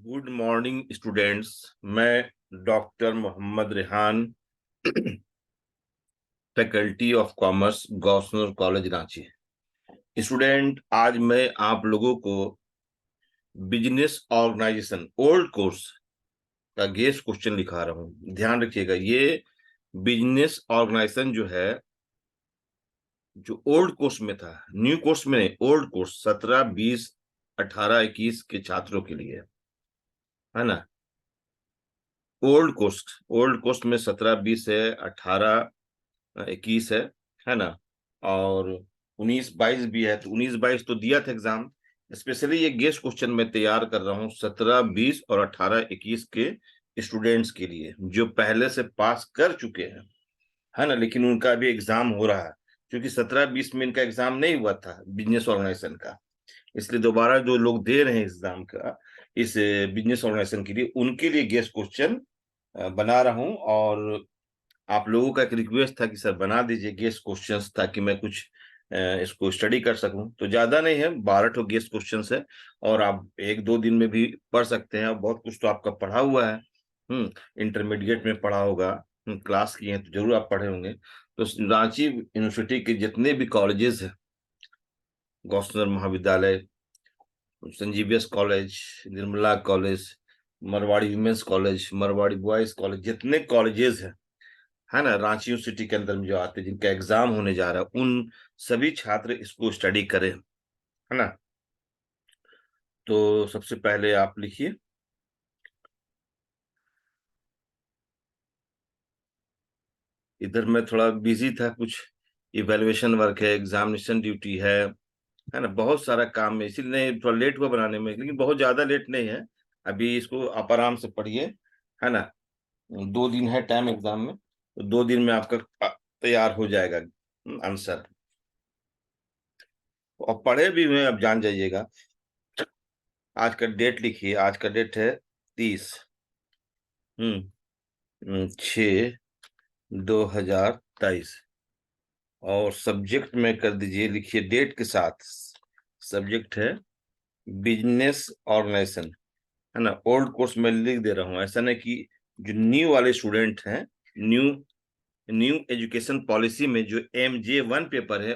Good morning students. मैं doctor Mohammad Rehan, faculty of commerce, governor college Ranchi. Student, आज मैं आप लोगों को बिजनेस ऑर्गेनाइजेशन ओल्ड कोर्स का गेस्ट क्वेश्चन लिखा रहा हूँ। ध्यान रखिएगा, ये बिजनेस ऑर्गेनाइजेशन जो है, जो ओल्ड कोर्स में था, न्यू कोर्स में नहीं, ओल्ड कोर्स 17, 20, 18, 21 के छात्रों के लिए है ना। ओल्ड कोर्स में 17, 20 है, 18, 21 है ना। और 19, 22 भी है, तो 19, 22 तो दिया था एग्जाम। स्पेशली ये गेस्ट क्वेश्चन मैं तैयार कर रहा हूँ 17, 20 और 18, 21 के स्टूडेंट्स के लिए, जो पहले से पास कर चुके हैं, है ना। लेकिन उनका अभी एग्जाम हो रहा है, क्योंकि 17, 20 में इनका एग्जाम नहीं हुआ था बिजनेस ऑर्गेनाइजेशन का। इसलिए दोबारा जो लोग दे रहे हैं एग्जाम का इस बिजनेस ऑर्गेनाइजेशन के लिए, उनके लिए गेस्ट क्वेश्चन बना रहा हूँ। और आप लोगों का एक रिक्वेस्ट था कि सर बना दीजिए गेस्ट क्वेश्चंस, ताकि मैं कुछ इसको स्टडी कर सकूं। तो ज्यादा नहीं है, 12 ठो गेस्ट क्वेश्चंस है, और आप एक दो दिन में भी पढ़ सकते हैं। और बहुत कुछ तो आपका पढ़ा हुआ है, इंटरमीडिएट में पढ़ा होगा, क्लास किए हैं तो जरूर आप पढ़े होंगे। तो रांची यूनिवर्सिटी के जितने भी कॉलेजेस हैं, गौसनर महाविद्यालय, संजीवियस college, Nirmala college, Marwari women's college, Marwari boys college, जितने कॉलेजेस हैं, है ना, रांची यूनिवर्सिटी के अंदर में जो आते हैं, जिनका एग्जाम होने जा रहा है, उन सभी छात्र इसको स्टडी करें, है ना। तो सबसे पहले आप लिखिए। इधर मैं थोड़ा बिजी था, कुछ इवेल्युएशन वर्क है, एग्जामिनेशन ड्यूटी है ना, बहुत सारा काम है, इसीलिए थोड़ा लेट हुआ बनाने में, लेकिन बहुत ज्यादा लेट नहीं है। अभी इसको आप आराम से पढ़िए, है ना। 2 दिन है टाइम एग्जाम में, तो 2 दिन में आपका तैयार हो जाएगा आंसर। और पढ़े भी हुए अब जान जाइएगा। आज का डेट लिखिए, आज का डेट है 30 6 2023। और सब्जेक्ट में कर दीजिए, लिखिए डेट के साथ। सब्जेक्ट है बिजनेस ऑर्गेनाइजेशन, है ना। ओल्ड कोर्स में लिख दे रहा हूँ, ऐसा नहीं कि जो न्यू वाले स्टूडेंट हैं, न्यू न्यू एजुकेशन पॉलिसी में जो MJ1 पेपर है,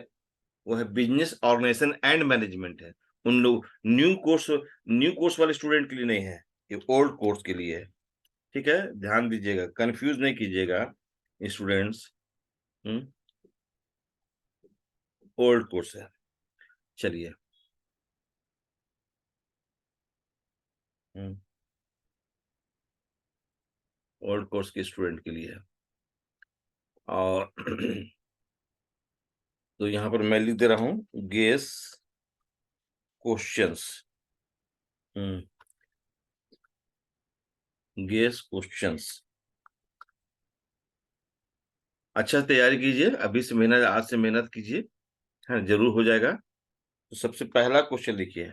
वो है बिजनेस ऑर्गेनाइजेशन एंड मैनेजमेंट है। उन लोग न्यू कोर्स वाले स्टूडेंट के लिए नहीं है, ये ओल्ड कोर्स के लिए है। ठीक है, ध्यान दीजिएगा, कंफ्यूज नहीं कीजिएगा स्टूडेंट्स। ओल्ड कोर्स है। चलिए। ओल्ड कोर्स के स्टूडेंट के लिए है। और तो यहाँ पर मैं लिख दे रहा हूँ गेस क्वेश्चंस। Guess questions. अच्छा तैयारी कीजिए, अभी से मेहनत, आज से मेहनत कीजिए, हाँ जरूर हो जाएगा। तो सबसे पहला क्वेश्चन लिखिए,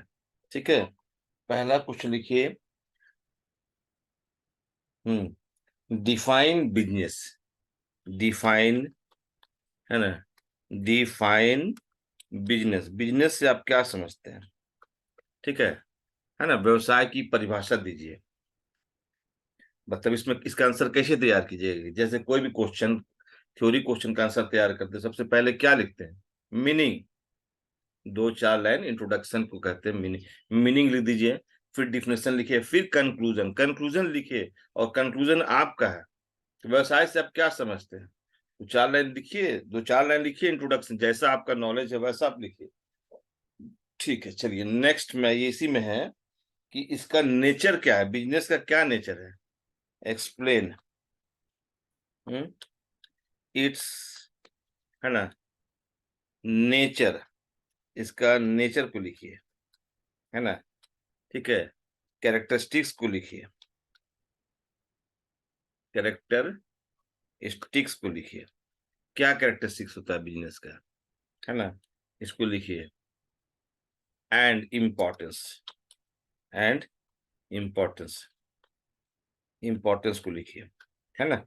ठीक है। पहला क्वेश्चन लिखिए, डिफाइन बिजनेस। डिफाइन, है ना, डिफाइन बिजनेस। बिजनेस से आप क्या समझते हैं, ठीक है ना। व्यवसाय की परिभाषा दीजिए। मतलब इसमें इसका आंसर कैसे तैयार कीजिएगा, जैसे कोई भी क्वेश्चन, थ्योरी क्वेश्चन का आंसर तैयार करते हैं, सबसे पहले क्या लिखते हैं, मीनिंग। 2-4 लाइन इंट्रोडक्शन को कहते हैं मीनिंग। मीनिंग लिख दीजिए, फिर डिफिनेशन लिखिए, फिर कंक्लूजन। कंक्लूजन लिखिए, और कंक्लूजन आपका है, तो व्यवसाय से आप क्या समझते हैं। तो 4 लाइन लिखिए, 2-4 लाइन लिखिए इंट्रोडक्शन, जैसा आपका नॉलेज है वैसा आप लिखिए। ठीक है, चलिए नेक्स्ट में ये इसी में है कि इसका नेचर क्या है, बिजनेस का क्या नेचर है। एक्सप्लेन इट्स, है ना, नेचर। इसका नेचर को लिखिए, है ना, ठीक है। कैरेक्टरिस्टिक्स को लिखिए, कैरेक्टरिस्टिक्स को लिखिए। क्या कैरेक्टरिस्टिक्स होता है बिजनेस का, है ना, इसको लिखिए। And importance, and importance, importance को लिखिए, है ना।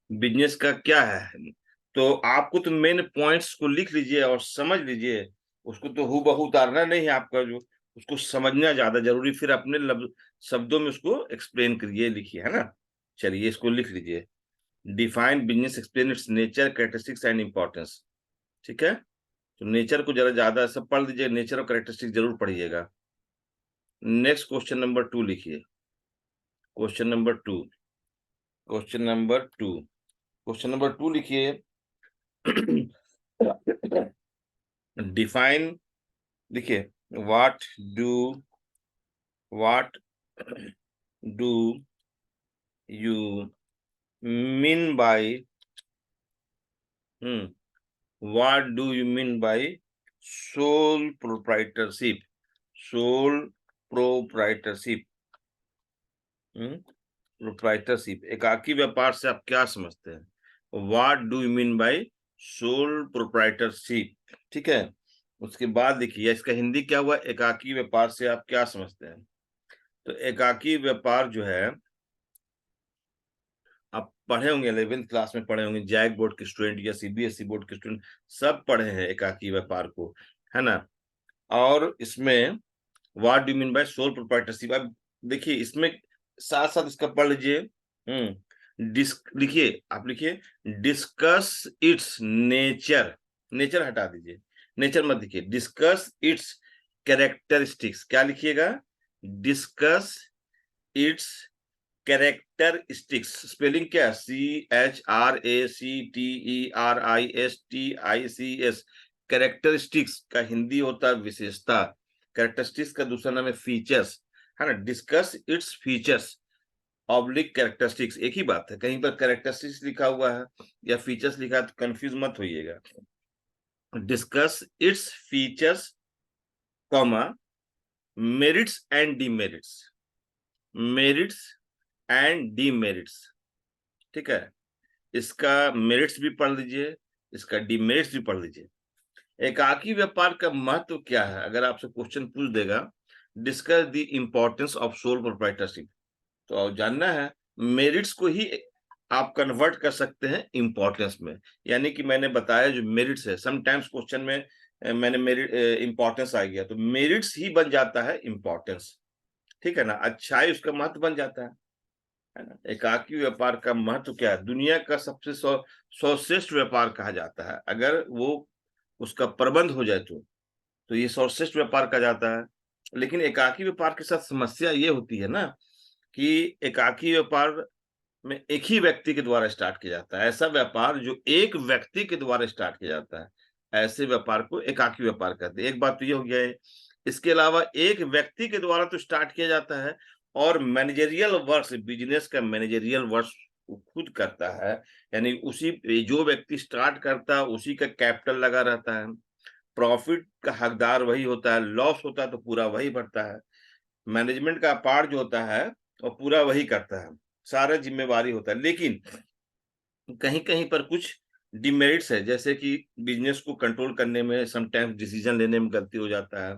बिजनेस का क्या है, तो आपको तो मेन पॉइंट्स को लिख लीजिए और समझ लीजिए। उसको तो हूबहू उतारना नहीं है, आपका जो उसको समझना ज्यादा जरूरी, फिर अपने शब्दों में उसको एक्सप्लेन करिए, लिखिए, है ना। चलिए इसको लिख लीजिए। Define business, explain it's nature, characteristics and importance. ठीक है, तो नेचर को जरा ज्यादा सब पढ़ लीजिए, नेचर और कैरेक्टरिस्टिक जरूर पढ़िएगा। नेक्स्ट क्वेश्चन नंबर 2 लिखिए। Question number 2, question number 2, question number 2 लिखिए। डिफाइन, देखिए, what do what do you mean bye, what do you mean bye sole proprietorship? Sole proprietorship, proprietorship, एकाकी व्यापार से आप क्या समझते हैं? What do you mean bye sole proprietorship? ठीक है, उसके बाद देखिए इसका हिंदी क्या हुआ, एकाकी व्यापार से आप क्या समझते हैं? तो एकाकी व्यापार जो है, आप पढ़े होंगे 11th क्लास में, पढ़े होंगे, जैक बोर्ड के स्टूडेंट या सीबीएसई बोर्ड के स्टूडेंट सब पढ़े हैं एकाकी व्यापार को, है ना। और इसमें what do mean by sole proprietorship, अब देखिए इसमें साथ साथ इसका पढ़ लीजिए। लिखिए, आप लिखिए डिस्कस इट्स नेचर, नेचर हटा दीजिए, नेचर मत लिखिए, डिस्कस इट्स कैरेक्टरिस्टिक्स। क्या लिखिएगा? Discuss its characteristics. स्पेलिंग क्या है? CHRACTERISTICS। कैरेक्टरिस्टिक्स का हिंदी होता है विशेषता, कैरेक्टरिस्टिक्स का दूसरा नाम है फीचर्स, है ना। Discuss its features oblique characteristics, एक ही बात है। कहीं पर कैरेक्टरिस्टिक्स लिखा हुआ है या फीचर्स लिखा है तो कंफ्यूज मत होइएगा। Discuss its features, comma, merits and demerits, merits and demerits. ठीक है, इसका मेरिट्स भी पढ़ लीजिए, इसका डीमेरिट्स भी पढ़ लीजिए। एकाकी व्यापार का महत्व क्या है, अगर आपसे क्वेश्चन पूछ देगा, discuss the importance of sole proprietorship, तो आप जानना है मेरिट्स को ही आप कन्वर्ट कर सकते हैं इंपॉर्टेंस में। यानी कि मैंने बताया जो मेरिट्स है, समटाइम्स क्वेश्चन में मैंने मेरिट इंपॉर्टेंस आ गया, तो मेरिट्स ही बन जाता है इंपॉर्टेंस। ठीक है ना, अच्छाई उसका महत्व बन जाता है ना। एकाकी व्यापार का महत्व क्या है? दुनिया का सबसे सर्वश्रेष्ठ व्यापार कहा जाता है, अगर वो उसका प्रबंध हो जाए तो ये सर्वश्रेष्ठ व्यापार कहा जाता है। लेकिन एकाकी व्यापार के साथ समस्या ये होती है ना कि एकाकी व्यापार में एक ही व्यक्ति के द्वारा स्टार्ट किया जाता है। ऐसा व्यापार जो एक व्यक्ति के द्वारा स्टार्ट किया जाता है, ऐसे व्यापार को एकाकी व्यापार कहते हैं। एक बात तो ये हो गया है। इसके अलावा एक व्यक्ति के द्वारा तो स्टार्ट किया जाता है, और मैनेजरियल वर्क, बिजनेस का मैनेजरियल वर्क वो खुद करता है। यानी उसी, जो व्यक्ति स्टार्ट करता है उसी का कैपिटल लगा रहता है, प्रॉफिट का हकदार वही होता है, लॉस होता है तो पूरा वही भरता है, मैनेजमेंट का पार्ट जो होता है वो पूरा वही करता है, सारा जिम्मेवारी होता है। लेकिन कहीं कहीं पर कुछ डिमेरिट्स है, जैसे कि बिजनेस को कंट्रोल करने में समटाइम्स डिसीजन लेने में गलती हो जाता है,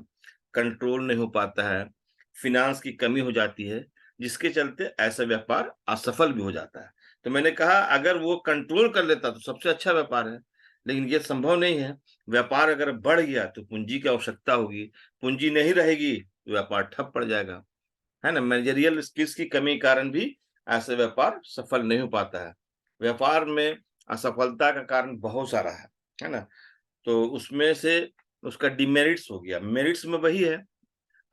कंट्रोल नहीं हो पाता है, फिनांस की कमी हो जाती है, जिसके चलते ऐसा व्यापार असफल भी हो जाता है। तो मैंने कहा अगर वो कंट्रोल कर लेता तो सबसे अच्छा व्यापार है, लेकिन ये संभव नहीं है। व्यापार अगर बढ़ गया तो पूंजी की आवश्यकता होगी, पूंजी नहीं रहेगी तो व्यापार ठप पड़ जाएगा, है ना। मैनेजरियल स्किल्स की कमी के कारण भी ऐसा व्यापार सफल नहीं हो पाता है। व्यापार में असफलता का कारण बहुत सारा है ना। तो उसमें से उसका डिमेरिट्स हो गया, मेरिट्स में वही है,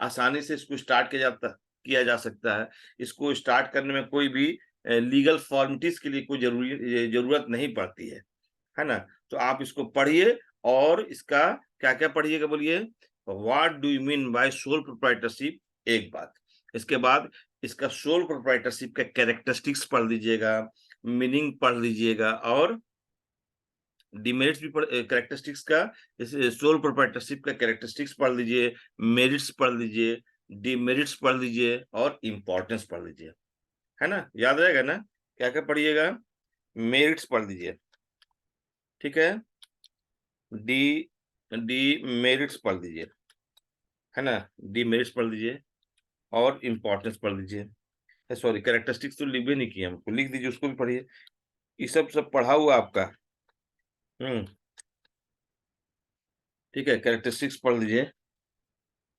आसानी से इसको स्टार्ट किया जा सकता है। इसको स्टार्ट करने में कोई भी लीगल फॉर्मेलिटीज के लिए कोई जरूरत नहीं पड़ती है ना। तो आप इसको पढ़िए, और इसका क्या क्या पढ़िएगा बोलिए? What do you mean bye sole proprietorship, एक बात। इसके बाद इसका सोल प्रोप्राइटरशिप का कैरेक्टरिस्टिक्स पढ़ लीजिएगा, मीनिंग पढ़ लीजिएगा, और डिमेरिट्स भी पढ़, कैरेक्टरिस्टिक्स का, सोल प्रोप्राइटरशिप का कैरेक्टरिस्टिक्स पढ़ लीजिए, मेरिट्स पढ़ लीजिए, डिमेरिट्स पढ़ लीजिए, और इंपॉर्टेंस पढ़ लीजिए, है ना। याद रहेगा ना? क्या क्या पढ़िएगा? मेरिट्स पढ़ लीजिए, ठीक है, डी डी मेरिट्स पढ़ लीजिए, है ना, डी मेरिट्स पढ़ लीजिए, और इंपॉर्टेंस पढ़ लीजिए। सॉरी, कैरेक्टरिस्टिक्स तो लिख भी नहीं किया, हमको लिख दीजिए, उसको भी पढ़िए। ये सब सब पढ़ा हुआ आपका। ठीक है, कैरेक्टरिस्टिक्स पढ़ लीजिए,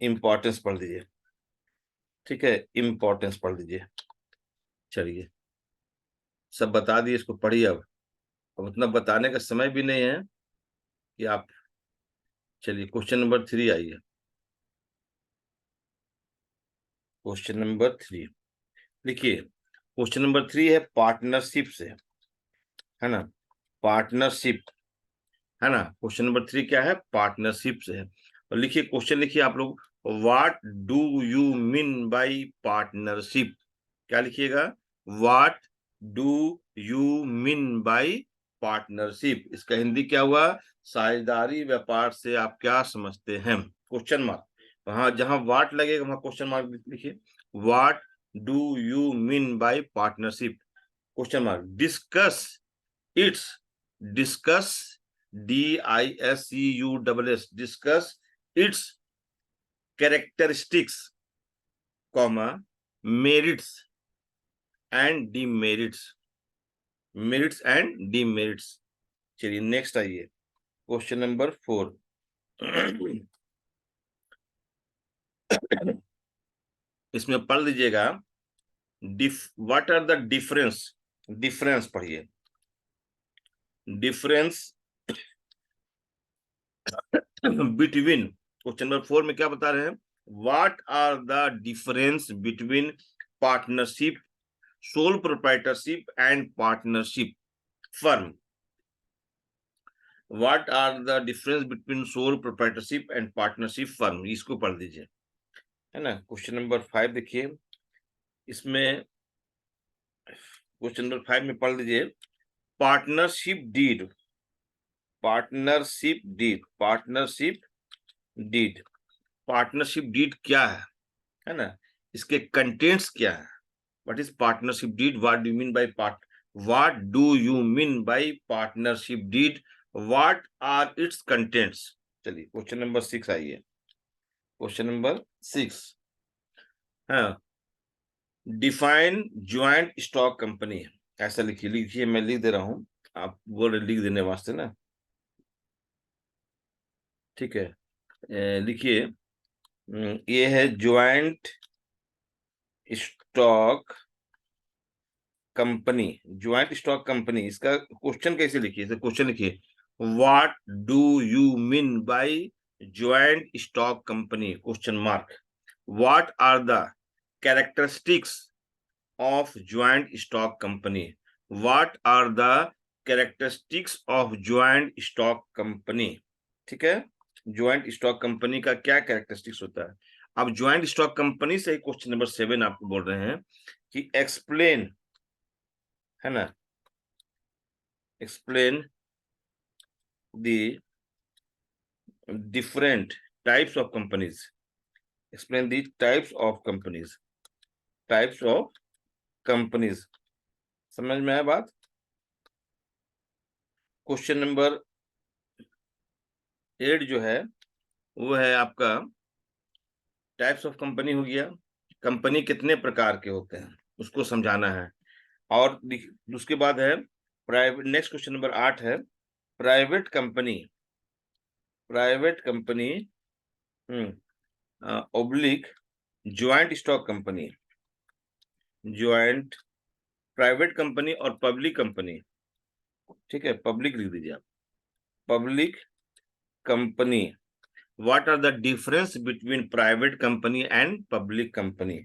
इम्पोर्टेंस पढ़ लीजिए, ठीक है, इम्पोर्टेंस पढ़ लीजिए। चलिए सब बता दिए, इसको पढ़िए। अब उतना बताने का समय भी नहीं है कि आप, चलिए क्वेश्चन नंबर 3 आइए। क्वेश्चन नंबर 3 लिखिए। क्वेश्चन नंबर 3 है पार्टनरशिप से, है ना, पार्टनरशिप, है ना। क्वेश्चन नंबर 3 क्या है? पार्टनरशिप से है। और लिखिए, क्वेश्चन लिखिए आप लोग, what do you mean by partnership? क्या लिखिएगा? What do you mean by partnership? इसका हिंदी क्या हुआ? साझेदारी व्यापार से आप क्या समझते हैं? Question mark. वहां जहां वाट लगेगा वहां क्वेश्चन मार्क लिखिए। What do you mean by partnership? Question mark. Discuss its, discuss, DISCUSS, discuss its characteristics, comma, merits and demerits, merits and demerits. चलिए नेक्स्ट आइए, क्वेश्चन नंबर 4। इसमें पढ़ लीजिएगा, what are the difference, difference पढ़िए, difference between, question number 4 में क्या बता रहे हैं? What are the difference between partnership, sole proprietorship and partnership firm? What are the difference between sole proprietorship and partnership firm? इसको पढ़ लीजिए, है ना। क्वेश्चन नंबर 5 देखिए, इसमें क्वेश्चन नंबर 5 में पढ़ लीजिए, partnership deed, partnership deed, partnership deed, partnership deed क्या है ना, इसके कंटेंट्स क्या है? What is partnership deed? What do you mean by part, what do you mean by partnership deed? What are its contents? चलिए क्वेश्चन नंबर 6 आइए। Question number 6, हाँ, define joint stock company. ऐसा लिखिए, लिखिए, मैं लिख दे रहा हूं, आप बोल रहे लिख देने वास्ते ना, ठीक है। लिखिए, ये है joint stock company, joint stock company. इसका क्वेश्चन कैसे लिखिए? क्वेश्चन लिखिए, what do you mean by joint stock company? Question mark. What are the characteristics of joint stock company? What are the characteristics of joint stock company? ठीक है, joint stock company का क्या characteristics होता है? अब joint stock company से question number 7 आपको बोल रहे हैं कि एक्सप्लेन, है ना, explain the different types of companies, explain the types of companies, types of companies। समझ में आया बात? क्वेश्चन नंबर 8 जो है वो है आपका टाइप्स ऑफ कंपनी हो गया, कंपनी कितने प्रकार के होते हैं उसको समझाना है। और उसके बाद है प्राइवेट, नेक्स्ट क्वेश्चन नंबर 8 है private company, private company oblique joint stock company, joint, private company और पब्लिक कंपनी, ठीक है, पब्लिक लिख दीजिए आप, public company. What are the difference between private company and public company?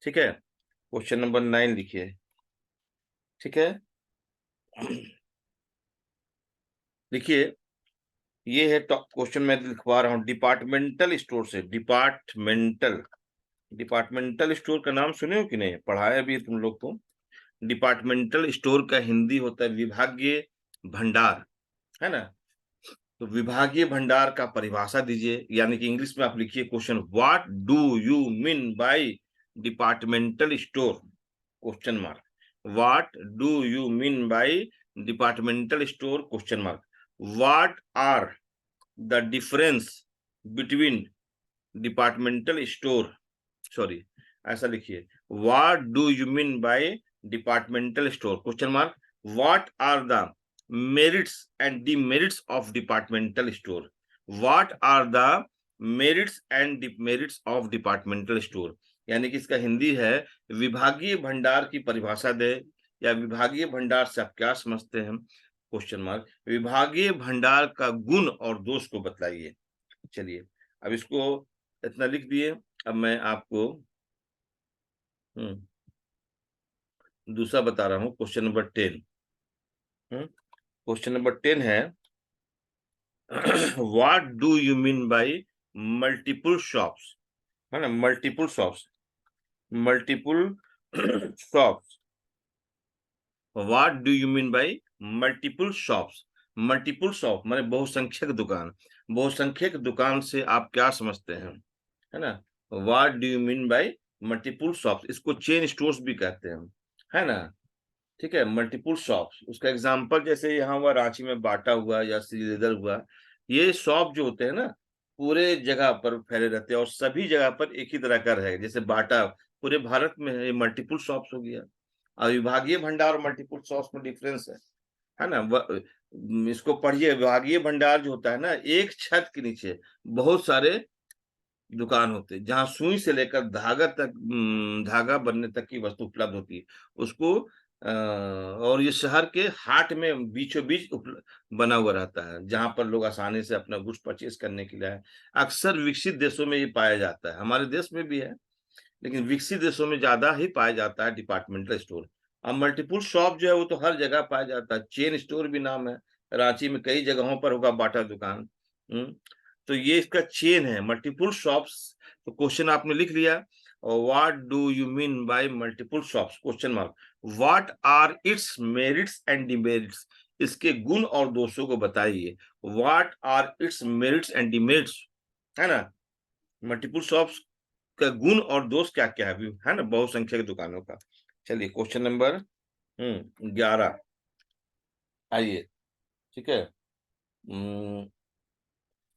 ठीक है, क्वेश्चन नंबर 9 लिखिए, ठीक है। लिखिए, ये है क्वेश्चन मैं लिखवा रहा हूं डिपार्टमेंटल स्टोर से, डिपार्टमेंटल, डिपार्टमेंटल स्टोर का नाम सुने हो कि नहीं? पढ़ाया भी तुम लोग को। डिपार्टमेंटल स्टोर का हिंदी होता है विभागीय भंडार, है ना। तो विभागीय भंडार का परिभाषा दीजिए, यानी कि इंग्लिश में आप लिखिए question, what do you mean by departmental store? Question mark. What do you mean by departmental store? Question mark. What are the difference between departmental store, sorry, ऐसा लिखिए, what do you mean by departmental store? Question mark. What are the merits and demerits of departmental store? What are the merits and demerits of departmental store, यानी कि इसका हिंदी है विभागीय भंडार की परिभाषा दे, या विभागीय भंडार से आप क्या समझते हैं, क्वेश्चन मार्क। विभागीय भंडार का गुण और दोष को बताइए। चलिए अब इसको इतना लिख दिए। अब मैं आपको दूसरा बता रहा हूं, क्वेश्चन नंबर 10। क्वेश्चन नंबर 10 है what do you mean by multiple shops, है ना, multiple shops, multiple shops, what do you mean by multiple shops. Multiple shop माने बहुसंख्यक दुकान, बहुसंख्यक दुकान से आप क्या समझते हैं, है ना। What do you mean by multiple shops, इसको चेन स्टोर्स भी कहते हैं, है ना। ठीक है, मल्टीपल शॉप्स, उसका एग्जांपल जैसे यहाँ हुआ रांची में बाटा हुआ या श्रीलेदर हुआ, ये शॉप जो होते हैं ना पूरे जगह पर फैले रहते हैं और सभी जगह पर एक ही तरह का रहेगा। जैसे बाटा पूरे भारत में है, ये मल्टीपल शॉप्स हो गया। और विभागीय भंडार और मल्टीपल शॉप्स में डिफरेंस है ना। इसको पढ़िए, विभागीय भंडार जो होता है ना, एक छत के नीचे बहुत सारे दुकान होते हैं जहां सुई से लेकर धागा तक, धागा बनने तक की वस्तु उपलब्ध होती है उसको। और ये शहर के हाट में बीचों बीच बना हुआ रहता है जहां पर लोग आसानी से अपना गुड्स परचेज करने के लिए आए। अक्सर विकसित देशों में ये पाया जाता है, हमारे देश में भी है लेकिन विकसित देशों में ज्यादा ही पाया जाता है डिपार्टमेंटल स्टोर। अब मल्टीपल शॉप जो है वो तो हर जगह पाया जाता है, चेन स्टोर भी नाम है, रांची में कई जगहों पर होगा बाटा दुकान। तो ये इसका चेन है मल्टीपल शॉप्स। तो क्वेश्चन आपने लिख लिया, और what do you mean by multiple shops, question mark. What are its merits and demerits, इसके गुण और दोषों को बताइए। What are its merits and demerits, है ना। मल्टीपल शॉप्स का गुण और दोष क्या क्या है ना, बहुसंख्यक दुकानों का। चलिए क्वेश्चन नंबर 11 आइए। ठीक है,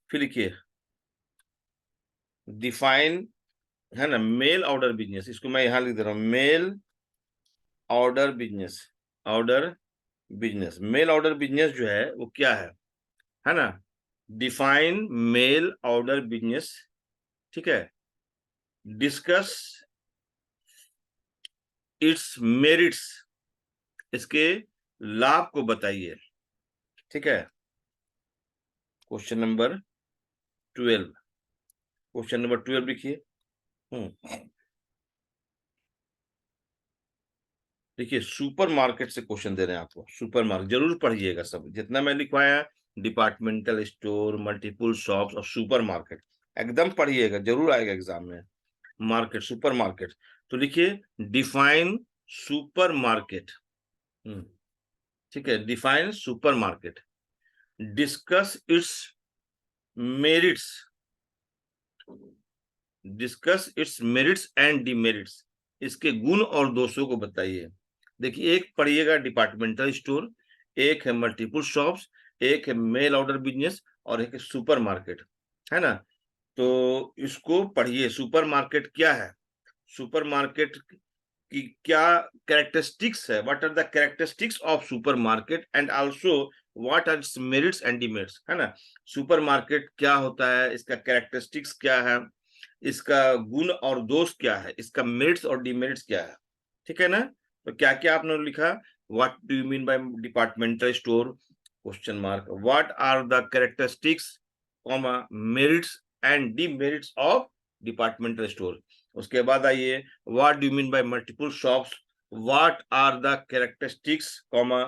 फिर लिखिए डिफाइन, है ना, मेल ऑर्डर बिजनेस, इसको मैं यहां लिख दे रहा हूं, mail order business, order business. Mail order business जो है वो क्या है ना। डिफाइन मेल ऑर्डर बिजनेस, ठीक है। डिस्कस इट्स मेरिट्स, इसके लाभ को बताइए। ठीक है, क्वेश्चन नंबर 12, क्वेश्चन नंबर 12 लिखिए। देखिए सुपर मार्केट से क्वेश्चन दे रहे हैं आपको, सुपर मार्केट जरूर पढ़िएगा, सब जितना मैं लिखवाया, डिपार्टमेंटल स्टोर, मल्टीपल शॉप्स और सुपर मार्केट, एकदम पढ़िएगा, जरूर आएगा एग्जाम में। मार्केट, सुपर मार्केट, तो लिखिए डिफाइन सुपर मार्केट। ठीक है, define super market, discuss it's merits, discuss it's merits and demerits, इसके गुण और दोषों को बताइए। देखिए एक पढ़िएगा डिपार्टमेंटल स्टोर, एक है मल्टीपल शॉप्स, एक है मेल ऑर्डर बिजनेस और एक है सुपर मार्केट, है ना। तो इसको पढ़िए, सुपर मार्केट क्या है, सुपर मार्केट की क्या कैरेक्टरिस्टिक्स है, what are the characteristics of supermarket and also what are its merits and demerits, है ना। सुपर मार्केट क्या होता है, इसका कैरेक्टरिस्टिक्स क्या है, इसका गुण और दोष क्या है, इसका मेरिट्स और डिमेरिट्स क्या है। ठीक है ना। तो क्या क्या आपने लिखा, what do you mean by departmental store, question mark, what are the characteristics comma merits and demerits of departmental store. उसके बाद आइए, what do you mean by multiple shops, what are the characteristics comma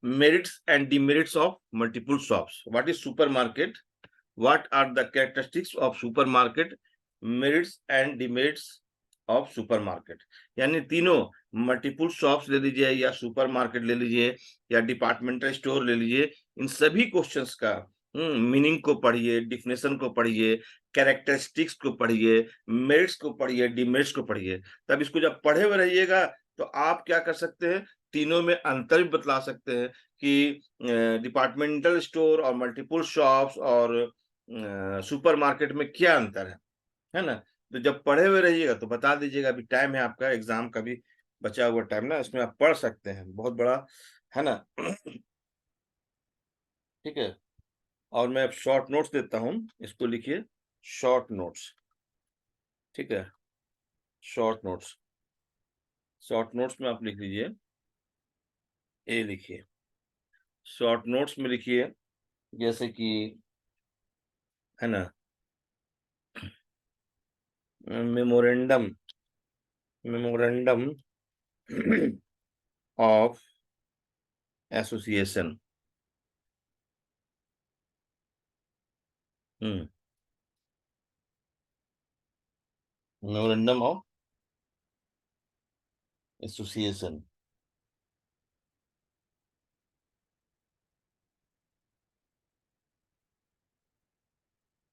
merits and demerits of multiple shops. What is supermarket? What are the characteristics of supermarket? Merits and demerits of supermarket. यानी तीनों, multiple shops ले लीजिए या supermarket ले लीजिए या departmental store ले लीजिए, इन सभी क्वेश्चंस का मीनिंग को पढ़िए, डिफिनेशन को पढ़िए, कैरेक्टरिस्टिक्स को पढ़िए, मेरिट्स को पढ़िए, डिमेरिट्स को पढ़िए। तब इसको जब पढ़े हुए रहिएगा तो आप क्या कर सकते हैं, तीनों में अंतर भी बतला सकते हैं कि डिपार्टमेंटल स्टोर और मल्टीपल शॉप्स और सुपरमार्केट में क्या अंतर है ना। तो जब पढ़े हुए रहिएगा तो बता दीजिएगा, अभी टाइम है आपका, एग्जाम का भी बचा हुआ टाइम ना, इसमें आप पढ़ सकते हैं, बहुत बड़ा है ना। ठीक है, और मैं अब शॉर्ट नोट्स देता हूं, इसको लिखिए शॉर्ट नोट्स, ठीक है। शॉर्ट नोट्स, शॉर्ट नोट्स में आप लिख लीजिए, ए लिखिए। शॉर्ट नोट्स में लिखिए जैसे कि, है ना, memorandum, memorandum of association. Memorandum of association.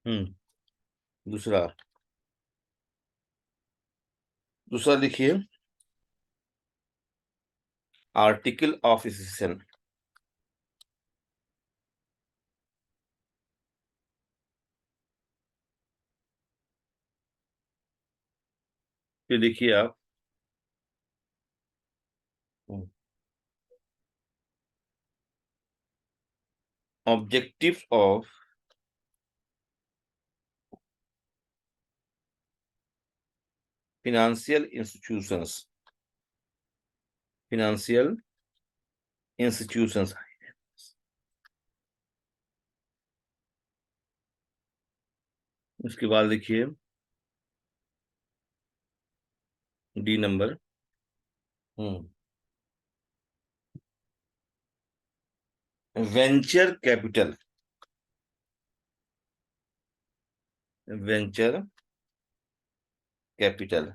Hmm दूसरा, दूसरा लिखिए आर्टिकल ऑफ एसोसिएशन। फिर लिखिए आप objective of financial institutions, financial institutions. उसके बाद लिखिए D number, venture capital, venture capital.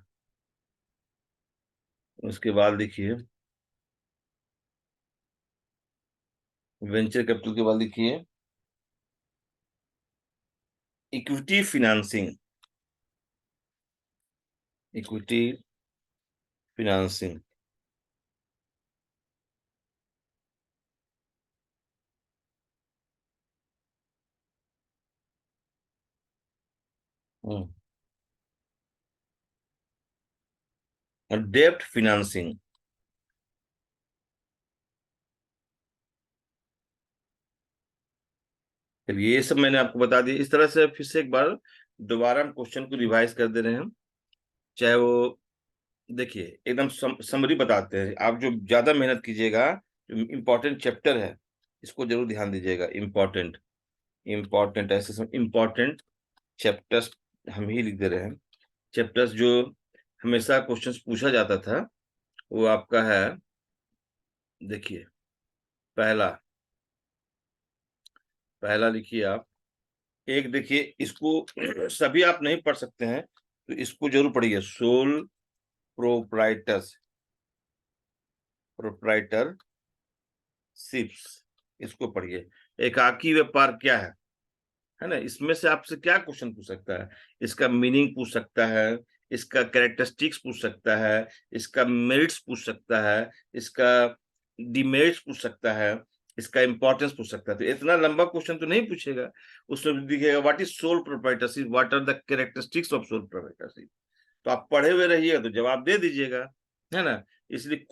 उसके बाद लिखिए वेंचर कैपिटल के बाद लिखिए इक्विटी फिनेंसिंग, इक्विटी फिनेंसिंग। डेब्ट फिनेंसिंग। चलिए ये सब मैंने आपको बता दिया। इस तरह से फिर से एक बार दोबारा हम क्वेश्चन को रिवाइज कर दे रहे हैं, चाहे वो, देखिए एकदम समरी बताते हैं। आप जो ज्यादा मेहनत कीजिएगा, जो इम्पोर्टेंट चैप्टर है इसको जरूर ध्यान दीजिएगा। इम्पोर्टेंट, इम्पोर्टेंट ऐसे इम्पोर्टेंट चैप्टर्स हम ही लिख दे रहे हैं। चैप्टर्स जो हमेशा क्वेश्चंस पूछा जाता था वो आपका है, देखिए पहला, पहला लिखिए आप, एक देखिए इसको सभी आप नहीं पढ़ सकते हैं तो इसको जरूर पढ़िए, सोल प्रोप्राइटर्स, प्रोप्राइटरशिप्स, इसको पढ़िए। एकाकी व्यापार क्या है ना, इसमें से आपसे क्या क्वेश्चन पूछ सकता है, इसका मीनिंग पूछ सकता है, इसका कैरेक्टरिस्टिक्स पूछ सकता है, इसका मेरिट्स पूछ सकता है, इसका डिमेरिट्स पूछ सकता है, इसका इंपॉर्टेंस पूछ सकता है। तो इतना लंबा क्वेश्चन तो नहीं पूछेगा। उसमें दिखेगा what is sole proprietorship, what are the characteristics of sole proprietorship. तो आप पढ़े हुए रहिएगा तो जवाब दे दीजिएगा, है ना। इसलिए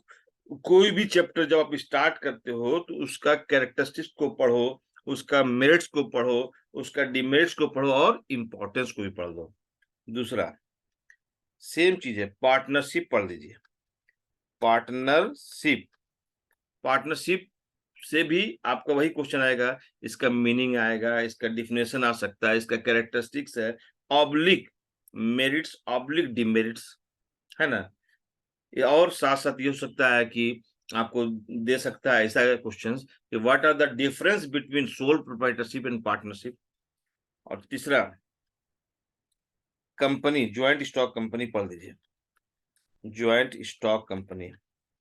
कोई भी चैप्टर जब आप स्टार्ट करते हो तो उसका कैरेक्टरिस्टिक्स को पढ़ो, उसका मेरिट्स को पढ़ो, उसका डिमेरिट्स को पढ़ो और इंपॉर्टेंस को भी पढ़ लो। दूसरा सेम चीज है, पार्टनरशिप पढ़ लीजिए। पार्टनरशिप, पार्टनरशिप से भी आपका वही क्वेश्चन आएगा, इसका मीनिंग आएगा, इसका डिफिनेशन आ सकता है, इसका कैरेक्टरिस्टिक्स है, ऑब्लिक मेरिट्स, ऑब्लिक डिमेरिट्स, है ना। ये और साथ साथ ये हो सकता है कि आपको दे सकता है ऐसा क्वेश्चन कि what are the difference between sole proprietorship and partnership. और तीसरा कंपनी, ज्वाइंट स्टॉक कंपनी पढ़ लीजिए, ज्वाइंट स्टॉक कंपनी,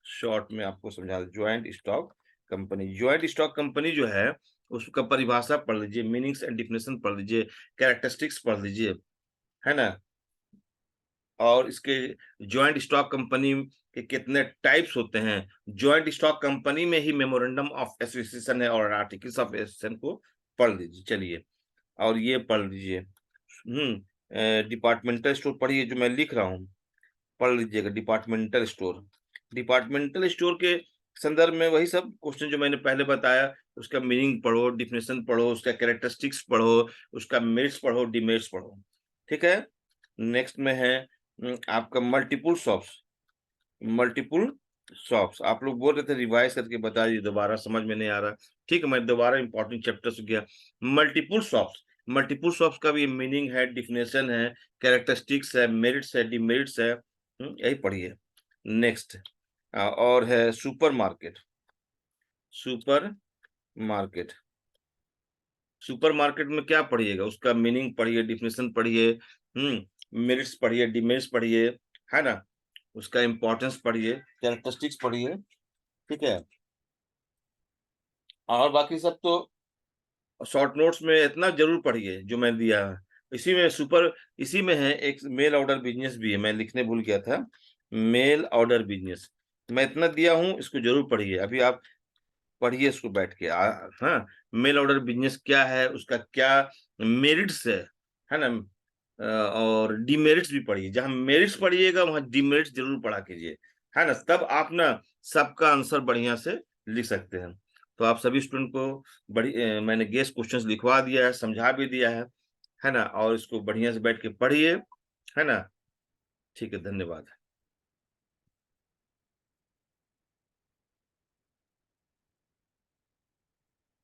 शॉर्ट में आपको समझा, joint stock company. Joint stock company जो है उसका परिभाषा पढ़ लीजिए, मीनिंग्स एंड डिफिनेशन पढ़ लीजिए, कैरेक्टरिस्टिक्स पढ़ लीजिए, है ना। और इसके ज्वाइंट स्टॉक कंपनी के कितने टाइप्स होते हैं, ज्वाइंट स्टॉक कंपनी में ही मेमोरेंडम ऑफ एसोसिएशन है और आर्टिकल्स ऑफ एसोसिएशन को पढ़ लीजिए। चलिए और ये पढ़ लीजिए, डिपार्टमेंटल स्टोर पढ़िए जो मैं लिख रहा हूँ, पढ़ लीजिएगा डिपार्टमेंटल स्टोर। डिपार्टमेंटल स्टोर के संदर्भ में वही सब क्वेश्चन जो मैंने पहले बताया उसका मीनिंग पढ़ो, डिफिनेशन पढ़ो, उसका कैरेक्टरिस्टिक्स पढ़ो, उसका मेरिट्स पढ़ो, डिमेरिट्स पढ़ो। ठीक है। नेक्स्ट में है आपका मल्टीपल शॉप्स। मल्टीपल शॉप्स आप लोग बोल रहे थे रिवाइज करके बता दीजिए, दोबारा समझ में नहीं आ रहा। ठीक है, मैं दोबारा इंपॉर्टेंट चैप्टर से गया। मल्टीपल शॉप्स, मल्टीपल शॉप्स का भी मीनिंग है, डिफिनेशन है, कैरेक्टरिस्टिक्स है, मेरिट्स है, डिमेरिट्स है, यही पढ़िए। नेक्स्ट और है super market. Super market, super market में क्या पढ़िएगा, उसका मीनिंग पढ़िए, डिफिनेशन पढ़िए, मेरिट्स पढ़िए, डिमेरिट्स पढ़िए, है ना, उसका इंपॉर्टेंस पढ़िए, कैरेक्टरिस्टिक्स पढ़िए। ठीक है। और बाकी सब तो शॉर्ट नोट्स में इतना जरूर पढ़िए जो मैं दिया है। इसी में है एक मेल ऑर्डर बिजनेस भी है, मैं लिखने भूल गया था। मेल ऑर्डर बिजनेस मैं इतना दिया हूं, इसको जरूर पढ़िए। अभी आप पढ़िए इसको बैठ के। हाँ, मेल ऑर्डर बिजनेस क्या है, उसका क्या मेरिट्स है ना, और डिमेरिट्स भी पढ़िए। जहां मेरिट्स पढ़िएगा वहां डिमेरिट्स जरूर पढ़ा कीजिए, है ना, तब आप ना सबका आंसर बढ़िया से लिख सकते हैं। तो आप सभी स्टूडेंट को मैंने गेस क्वेश्चंस लिखवा दिया है, समझा भी दिया है ना, और इसको बढ़िया से बैठ के पढ़िए, है ना। ठीक है, धन्यवाद।